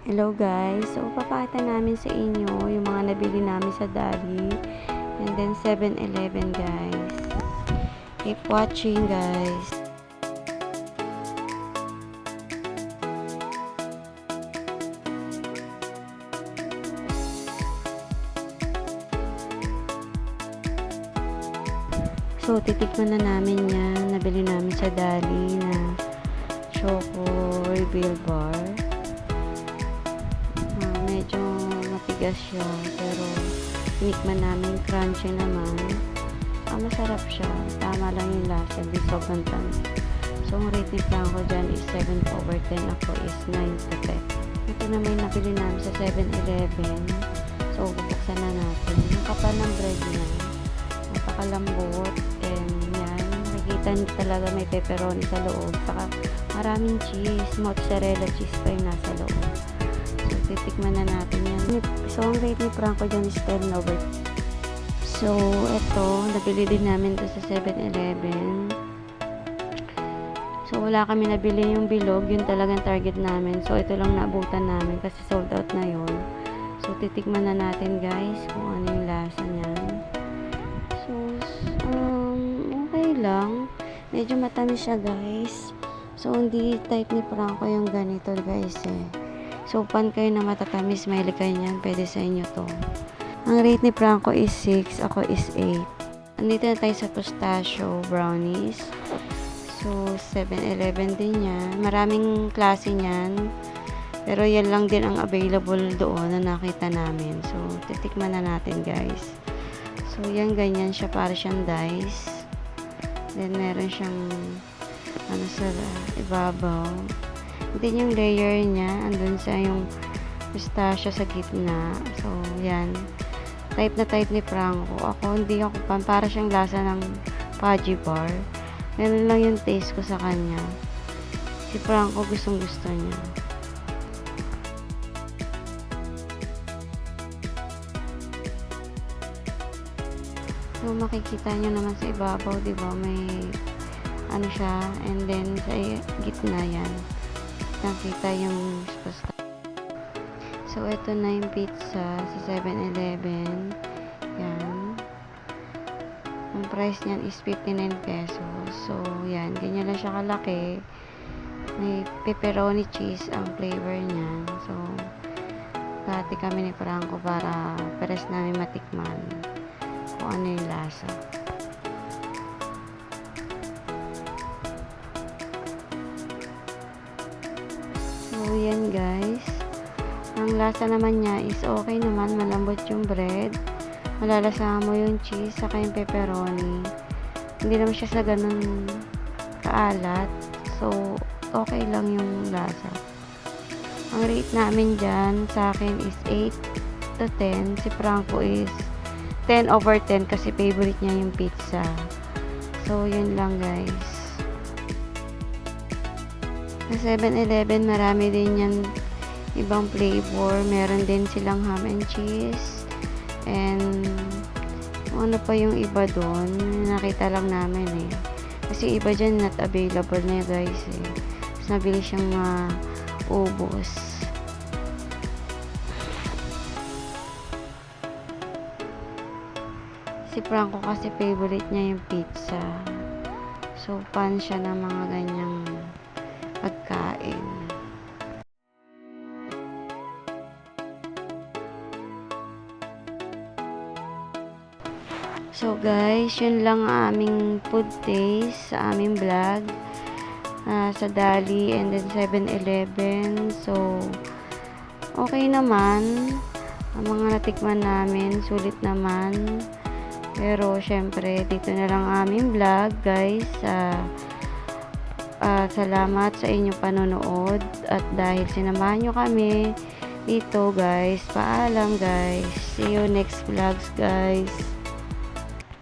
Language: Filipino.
Hello guys, so papakita namin sa inyo yung mga nabili namin sa Dali and then 7-Eleven guys. Keep watching guys. So titikman na namin yan, nabili namin sa Dali na Choco Reveal Bar. Medyo matigas siya pero tinikman namin, crunchy naman. Masarap siya, tama lang yung lasa, di sobrang tamis. So ang rate ni Franco dyan is 7/10, ako is 9/10. Ito na may nabili namin sa 7-Eleven, so bubuksan na natin. Yung kapal ng bread niya, napakalambot, and yan, nakikita niyo talaga may pepperoni sa loob, saka maraming cheese, mozzarella cheese pa yung nasa loob. Titikman na natin yan. So, ang rate ni Franco dyan is 10/10. So, ito, nabili din namin ito sa 7-Eleven. So, wala kami nabili yung bilog. Yun talagang target namin. So, ito lang naabutan namin kasi sold out na yun. So, titikman na natin guys kung ano yung lasa niyan. So, okay lang. Medyo matamis siya guys. So, hindi type ni Franco yung ganito guys eh. So, pan kayo na matatamis, mahilig kayo niyan, pwede sa inyo to. Ang rate ni Franco is 6, ako is 8. Andito na tayo sa pistachio brownies. So, 7-Eleven din yan. Maraming klase niyan. Pero yan lang din ang available doon na nakita namin. So, titikman na natin guys. So, yan ganyan siya, para siyang dice. Then, meron siyang sa ibabaw. Din yung layer niya, andun sa yung pistachio sa gitna. So, yan. Type na type ni Franco. Ako, hindi ako pan. Para siyang lasa ng fudgy bar. Ganun lang yung taste ko sa kanya. Si Franco, gustong gusto niya. So, makikita nyo naman sa ibabaw, diba? May ano siya. And then, sa gitna yan. Nakita yung pasta. So, ito na yung pizza sa 7-Eleven. Yan. Ang price niyan is 59 pesos. So, yan. Ganyan lang siya kalaki. May pepperoni cheese ang flavor niyan. So, pati kami ni Franco para pares namin matikman kung ano yung lasa. So, yan guys. Ang lasa naman niya is okay naman. Malambot yung bread. Malalasahan mo yung cheese saka yung pepperoni. Hindi naman siya sa ganun kaalat. So, okay lang yung lasa. Ang rate namin dyan sa akin is 8/10. Si Franco is 10/10 kasi favorite niya yung pizza. So, yun lang guys. Sa 7-Eleven, marami din yan ibang flavor. Meron din silang ham and cheese. And, ano pa yung iba doon? Nakita lang namin eh. Kasi iba dyan not available na guys eh. Mas nabili siyang maubos. Si Franco kasi favorite niya yung pizza. So, fan siya ng mga ganyang pagkain. So guys, yun lang ang aming food taste sa aming vlog sa Dali and then 7-Eleven. So okay naman ang mga natikman namin, sulit naman. Pero syempre dito na lang aming vlog guys. Salamat sa inyong panonood at dahil sinamahan nyo kami dito guys, paalam guys, see you next vlogs guys.